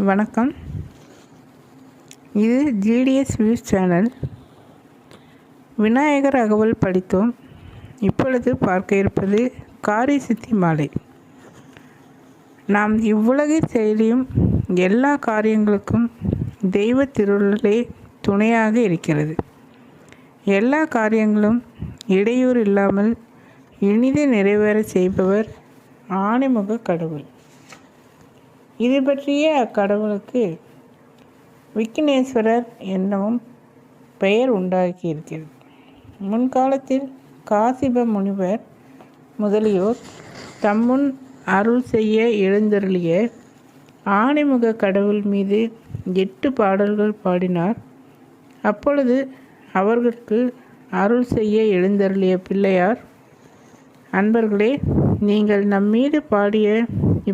வணக்கம். இது GDS views channel. Vinayagar அகவல் படித்தோம். இப்பொழுது பார்க்க இருப்பது காரிய சித்தி மாலை. நாம் இவ்வுலகில் செயலியும் எல்லா காரியங்களுக்கும் தெய்வ திருளே துணையாக இருக்கிறது. எல்லா காரியங்களும் இடையூறு இல்லாமல் இனிது நிறைவேற செய்பவர் ஆணைமுக கடவுள். இது பற்றிய அக்கடவுளுக்கு விக்னேஸ்வரர் என்னும் பெயர் உண்டாகியிருக்கிறது. முன்காலத்தில் காசிப முனிவர் முதலியோர் தம்முன் அருள் செய்ய எழுந்தருளிய ஆணைமுக கடவுள் மீது 8 பாடல்கள் பாடினார். அப்பொழுது அவர்களுக்கு அருள் செய்ய எழுந்தருளிய பிள்ளையார், அன்பர்களே, நீங்கள் நம்மீது பாடிய